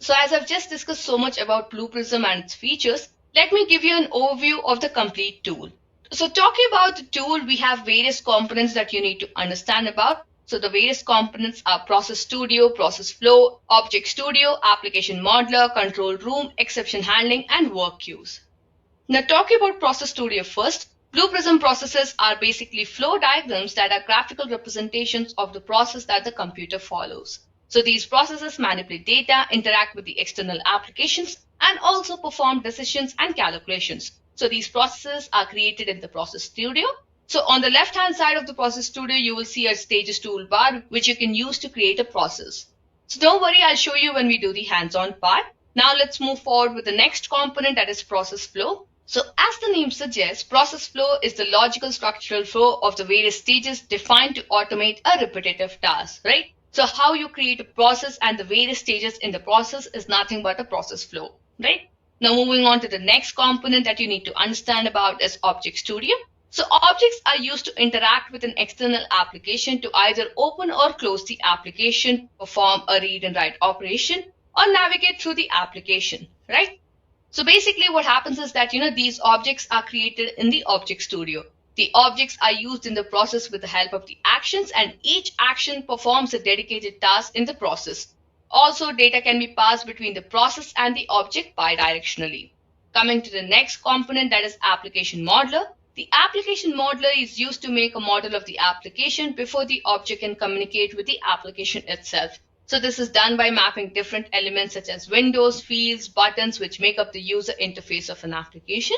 So as I've just discussed so much about BluePrism and its features, let me give you an overview of the complete tool. So talking about the tool, we have various components that you need to understand about. So the various components are Process Studio, Process Flow, Object Studio, Application Modeler, Control Room, Exception Handling, and Work Queues. Now talking about Process Studio first, BluePrism processes are basically flow diagrams that are graphical representations of the process that the computer follows. So these processes manipulate data, interact with the external applications, and also perform decisions and calculations. So these processes are created in the Process Studio. So on the left-hand side of the Process Studio, you will see a Stages toolbar, which you can use to create a process. So don't worry, I'll show you when we do the hands-on part. Now let's move forward with the next component, that is Process Flow. So as the name suggests, process flow is the logical structural flow of the various stages defined to automate a repetitive task, right? So how you create a process and the various stages in the process is nothing but a process flow, right? Now moving on to the next component that you need to understand about is Object Studio. So objects are used to interact with an external application to either open or close the application, perform a read and write operation, or navigate through the application, right? So basically what happens is that, these objects are created in the Object Studio. The objects are used in the process with the help of the actions, and each action performs a dedicated task in the process. Also, data can be passed between the process and the object bidirectionally. Coming to the next component, that is Application Modeler. The Application Modeler is used to make a model of the application before the object can communicate with the application itself. So this is done by mapping different elements such as windows, fields, buttons, which make up the user interface of an application.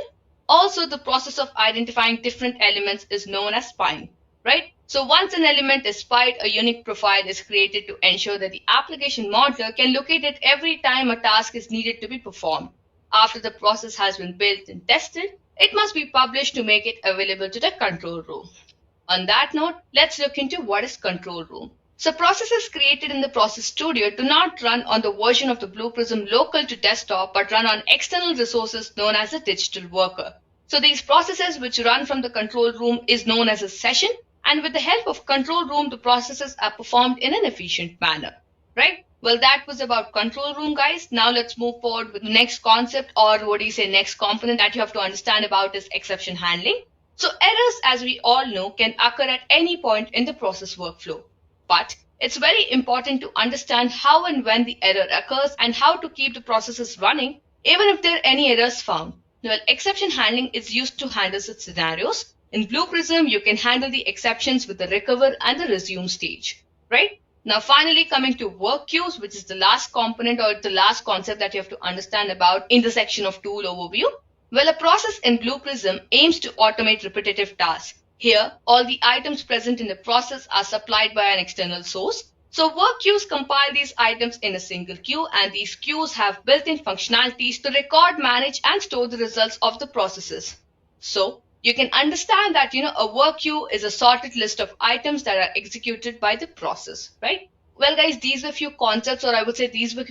Also, the process of identifying different elements is known as spying, right? So once an element is spied, a unique profile is created to ensure that the application modeler can locate it every time a task is needed to be performed. After the process has been built and tested, it must be published to make it available to the control room. On that note, let's look into what is control room. So processes created in the Process Studio do not run on the version of the BluePrism local to desktop, but run on external resources known as a digital worker. So these processes which run from the control room is known as a session, and with the help of control room, the processes are performed in an efficient manner, right? Well, that was about control room, guys. Now let's move forward with the next concept, or next component that you have to understand about is exception handling. So errors, as we all know, can occur at any point in the process workflow. But it's very important to understand how and when the error occurs and how to keep the processes running, even if there are any errors found. Well, exception handling is used to handle such scenarios. In BluePrism, you can handle the exceptions with the recover and the resume stage, right? Now, finally, coming to work queues, which is the last component or the last concept that you have to understand about in the section of tool overview. Well, a process in BluePrism aims to automate repetitive tasks. Here, all the items present in the process are supplied by an external source. So work queues compile these items in a single queue, and these queues have built-in functionalities to record, manage, and store the results of the processes. So you can understand that, a work queue is a sorted list of items that are executed by the process, right? Well, guys, these were a few concepts, or I would say these were